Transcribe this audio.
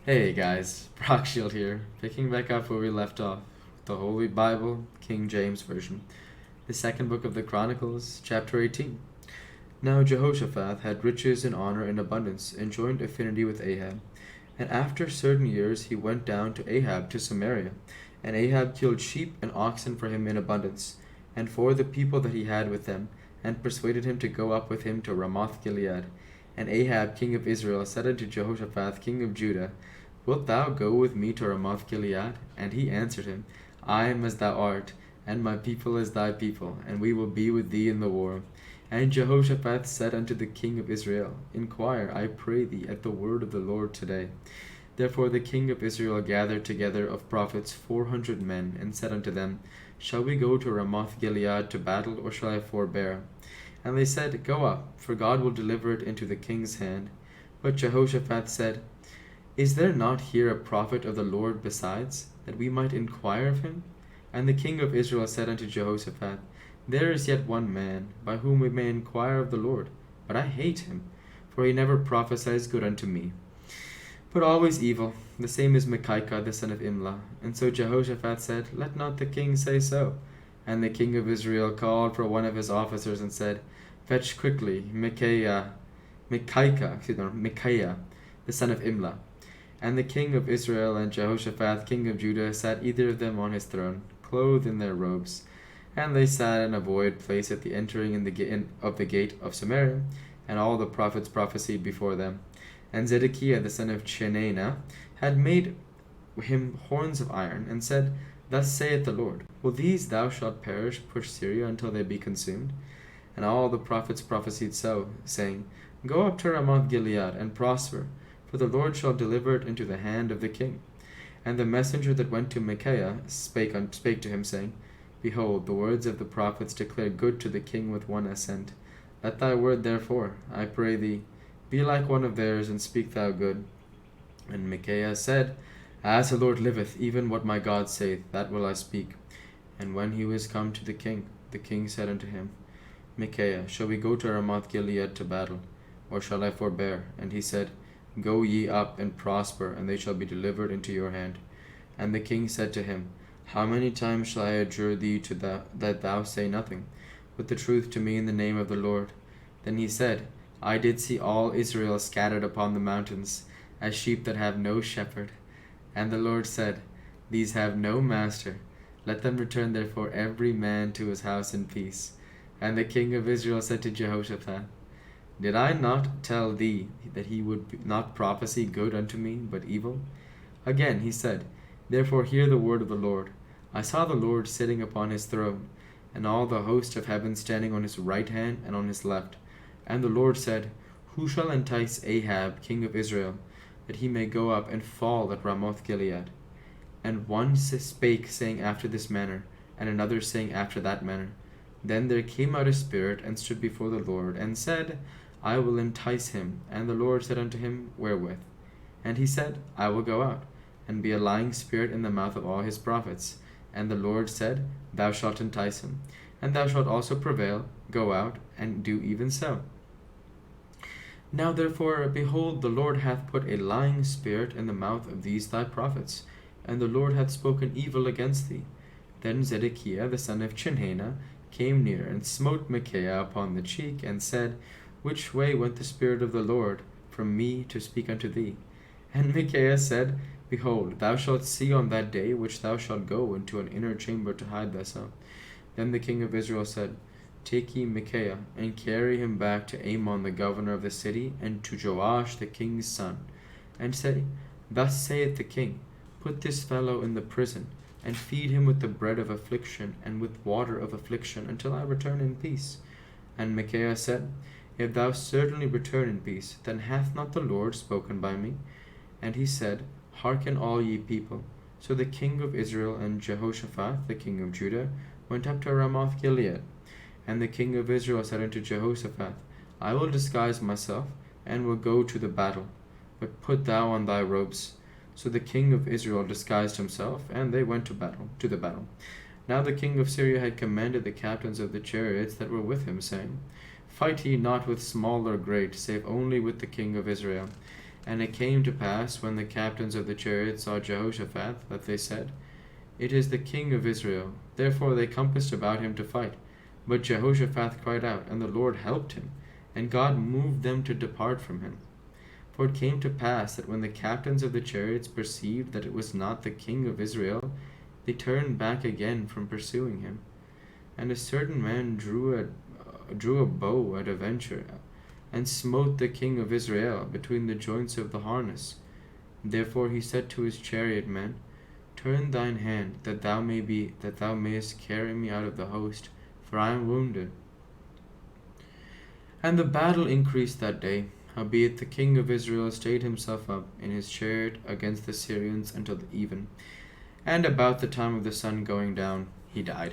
Hey guys, Brock Shield here, picking back up where we left off, the Holy Bible, King James Version, the second book of the Chronicles, chapter 18. Now Jehoshaphat had riches and honor in abundance, and joined affinity with Ahab. And after certain years he went down to Ahab to Samaria, and Ahab killed sheep and oxen for him in abundance, and for the people that he had with them, and persuaded him to go up with him to Ramoth Gilead. And Ahab king of Israel said unto Jehoshaphat king of Judah, Wilt thou go with me to Ramoth Gilead? And he answered him, I am as thou art, and my people as thy people, and we will be with thee in the war. And Jehoshaphat said unto the king of Israel, Inquire, I pray thee, at the word of the Lord today. Therefore the king of Israel gathered together of prophets 400 men, and said unto them, Shall we go to Ramoth Gilead to battle, or shall I forbear? And they said, Go up, for God will deliver it into the king's hand. But Jehoshaphat said, Is there not here a prophet of the Lord besides, that we might inquire of him? And the king of Israel said unto Jehoshaphat, There is yet one man, by whom we may inquire of the Lord, but I hate him, for he never prophesies good unto me, but always evil. The same is Micaiah the son of Imlah. And so Jehoshaphat said, Let not the king say so. And the king of Israel called for one of his officers and said, Fetch quickly Micaiah, the son of Imlah. And the king of Israel and Jehoshaphat king of Judah sat either of them on his throne, clothed in their robes. And they sat in a void place at the entering of the gate of Samaria, and all the prophets prophesied before them. And Zedekiah the son of Chenaanah had made him horns of iron, and said, Thus saith the Lord, Will these thou shalt perish push Syria until they be consumed? And all the prophets prophesied so, saying, Go up to Ramoth Gilead, and prosper, for the Lord shall deliver it into the hand of the king. And the messenger that went to Micaiah spake to him, saying, Behold, the words of the prophets declare good to the king with one assent. Let thy word therefore, I pray thee, be like one of theirs, and speak thou good. And Micaiah said, As the Lord liveth, even what my God saith, that will I speak. And when he was come to the king said unto him, Micaiah, shall we go to Ramoth Gilead to battle, or shall I forbear? And he said, Go ye up and prosper, and they shall be delivered into your hand. And the king said to him, How many times shall I adjure thee that thou say nothing, but the truth to me in the name of the Lord? Then he said, I did see all Israel scattered upon the mountains, as sheep that have no shepherd. And the Lord said, These have no master. Let them return therefore every man to his house in peace. And the king of Israel said to Jehoshaphat, Did I not tell thee that he would not prophesy good unto me, but evil? Again he said, Therefore hear the word of the Lord. I saw the Lord sitting upon his throne, and all the host of heaven standing on his right hand and on his left. And the Lord said, Who shall entice Ahab king of Israel, that he may go up and fall at Ramoth Gilead? And one spake, saying after this manner, and another saying after that manner. Then there came out a spirit, and stood before the Lord, and said, I will entice him. And the Lord said unto him, Wherewith? And he said, I will go out, and be a lying spirit in the mouth of all his prophets. And the Lord said, Thou shalt entice him, and thou shalt also prevail. Go out, and do even so. Now therefore, behold, the Lord hath put a lying spirit in the mouth of these thy prophets, and the Lord hath spoken evil against thee. Then Zedekiah the son of Chenaanah came near, and smote Micaiah upon the cheek, and said, Which way went the Spirit of the Lord from me to speak unto thee? And Micaiah said, Behold, thou shalt see on that day which thou shalt go into an inner chamber to hide thyself. Then the king of Israel said, Take ye Micaiah, and carry him back to Amon the governor of the city, and to Joash the king's son, and say, Thus saith the king, Put this fellow in the prison, and feed him with the bread of affliction, and with water of affliction, until I return in peace. And Micaiah said, If thou certainly return in peace, then hath not the Lord spoken by me? And he said, Hearken all ye people. So the king of Israel and Jehoshaphat the king of Judah went up to Ramoth Gilead. And the king of Israel said unto Jehoshaphat, I will disguise myself, and will go to the battle, but put thou on thy robes. So the king of Israel disguised himself, and they went to the battle. Now the king of Syria had commanded the captains of the chariots that were with him, saying, Fight ye not with small or great, save only with the king of Israel. And it came to pass, when the captains of the chariots saw Jehoshaphat, that they said, It is the king of Israel. Therefore they compassed about him to fight. But Jehoshaphat cried out, and the Lord helped him, and God moved them to depart from him. For it came to pass that when the captains of the chariots perceived that it was not the king of Israel, they turned back again from pursuing him. And a certain man drew a bow at a venture, and smote the king of Israel between the joints of the harness. Therefore he said to his chariot men, Turn thine hand, that thou mayest carry me out of the host, for I am wounded. And the battle increased that day. Howbeit the king of Israel stayed himself up in his chariot against the Syrians until the even. And about the time of the sun going down, he died.